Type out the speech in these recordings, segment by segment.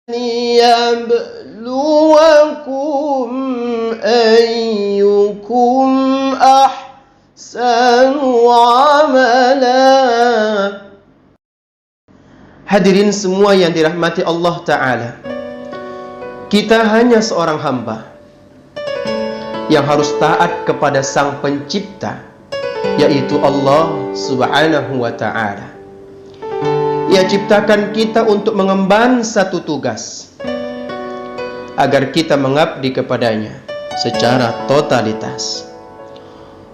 ليبلوكم أيكم أحسن عملا. Hadirin semua yang dirahmati Allah Ta'ala, kita hanya seorang hamba yang harus taat kepada Sang Pencipta, yaitu Allah Subhanahu wa Ta'ala. Ia ciptakan kita untuk mengemban satu tugas, agar kita mengabdi kepadanya secara totalitas.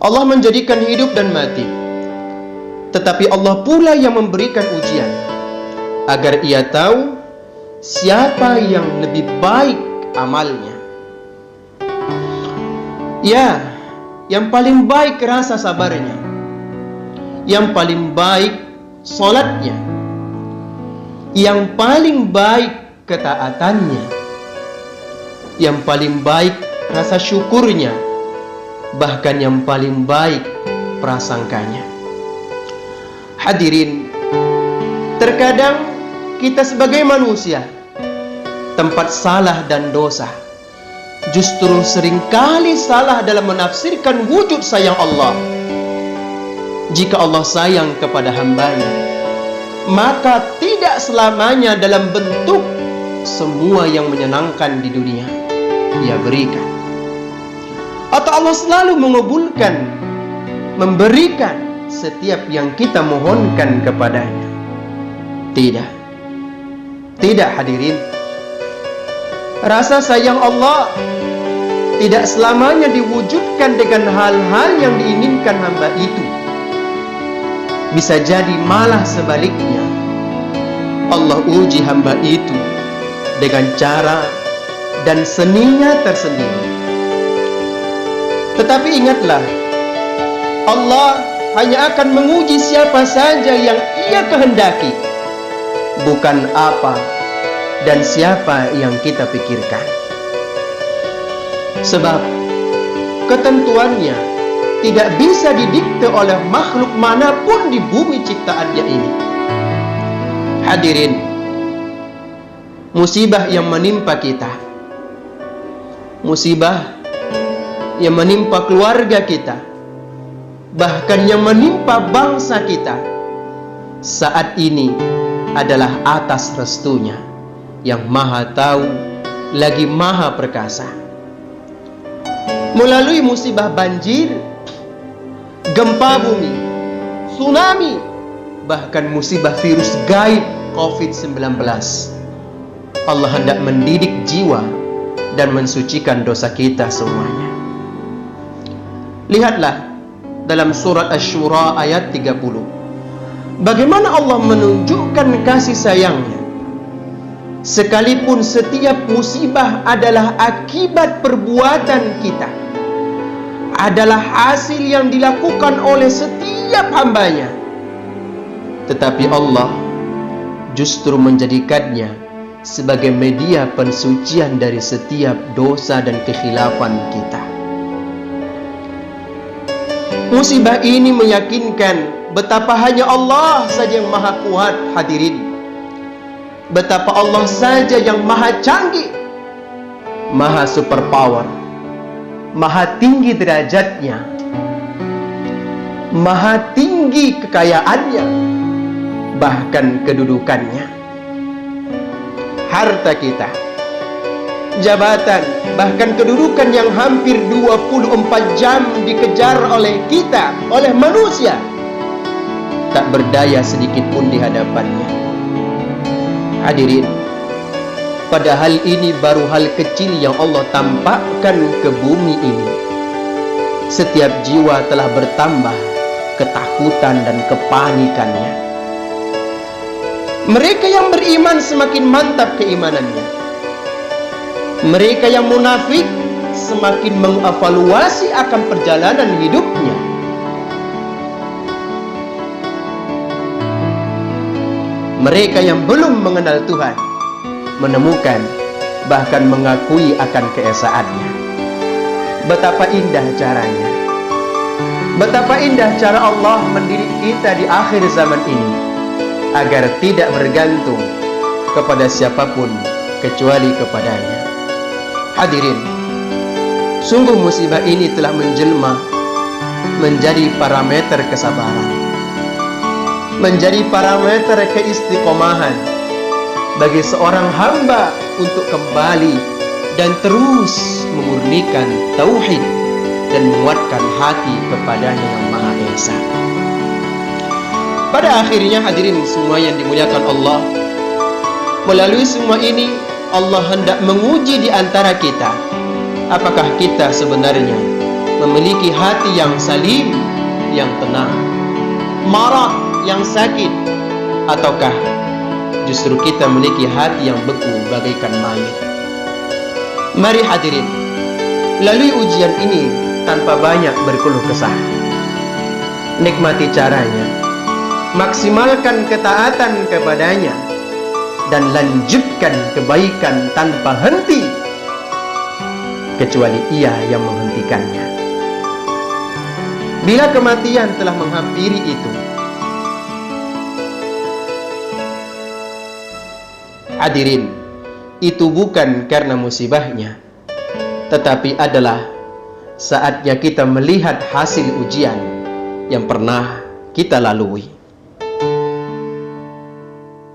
Allah menjadikan hidup dan mati, tetapi Allah pula yang memberikan ujian, agar ia tahu siapa yang lebih baik amalnya. Ya, yang paling baik rasa sabarnya, yang paling baik salatnya, yang paling baik ketaatannya, yang paling baik rasa syukurnya, bahkan yang paling baik prasangkanya. Hadirin, terkadang kita sebagai manusia, tempat salah dan dosa, justru seringkali salah dalam menafsirkan wujud sayang Allah. Jika Allah sayang kepada hambanya, maka tidak selamanya dalam bentuk semua yang menyenangkan di dunia Ia berikan, atau Allah selalu mengabulkan, memberikan setiap yang kita mohonkan kepadanya. Tidak hadirin, rasa sayang Allah tidak selamanya diwujudkan dengan hal-hal yang diinginkan hamba itu. Bisa jadi malah sebaliknya, Allah uji hamba itu dengan cara dan seninya tersendiri. Tetapi ingatlah, Allah hanya akan menguji siapa saja yang Ia kehendaki, bukan apa dan siapa yang kita pikirkan. Sebab ketentuannya tidak bisa didikte oleh makhluk manapun di bumi ciptaannya ini. Hadirin, musibah yang menimpa kita, musibah yang menimpa keluarga kita, bahkan yang menimpa bangsa kita saat ini adalah atas restunya yang Maha Tahu lagi Maha Perkasa. Melalui musibah banjir, gempa bumi, tsunami, bahkan musibah virus gaib COVID-19, Allah hendak mendidik jiwa dan mensucikan dosa kita semuanya. Lihatlah dalam surat Asy-Syura ayat 30, bagaimana Allah menunjukkan kasih sayangnya, sekalipun setiap musibah adalah akibat perbuatan kita, adalah hasil yang dilakukan oleh setiap hambanya, tetapi Allah justru menjadikannya sebagai media pensucian dari setiap dosa dan kekhilafan kita. Musibah ini meyakinkan betapa hanya Allah saja yang maha kuat. Hadirin, betapa Allah saja yang maha canggih, maha superpower, maha tinggi derajatnya, maha tinggi kekayaannya, bahkan kedudukannya. Harta kita, jabatan, bahkan kedudukan yang hampir 24 jam dikejar oleh kita, oleh manusia, tak berdaya sedikit pun di hadapannya. Hadirin, padahal ini baru hal kecil yang Allah tampakkan ke bumi ini. Setiap jiwa telah bertambah ketakutan dan kepanikannya. Mereka yang beriman semakin mantap keimanannya. Mereka yang munafik semakin mengevaluasi akan perjalanan hidupnya. Mereka yang belum mengenal Tuhan menemukan, bahkan mengakui akan keesaannya. Betapa indah caranya, betapa indah cara Allah mendidik kita di akhir zaman ini, agar tidak bergantung kepada siapapun kecuali kepadanya. Hadirin, sungguh musibah ini telah menjelma menjadi parameter kesabaran, menjadi parameter keistiqomahan bagi seorang hamba untuk kembali dan terus memurnikan tauhid dan menguatkan hati kepadanya yang Maha Esa. Pada akhirnya hadirin semua yang dimuliakan Allah, melalui semua ini Allah hendak menguji di antara kita, apakah kita sebenarnya memiliki hati yang salim, yang tenang, marad, yang sakit, ataukah justru kita memiliki hati yang beku bagaikan mayit. Mari hadirin, melalui ujian ini tanpa banyak berkeluh kesah, nikmati caranya, maksimalkan ketaatan kepadanya, dan lanjutkan kebaikan tanpa henti, kecuali Ia yang menghentikannya. Bila kematian telah menghampiri itu, hadirin, itu bukan karena musibahnya, tetapi adalah saatnya kita melihat hasil ujian yang pernah kita lalui.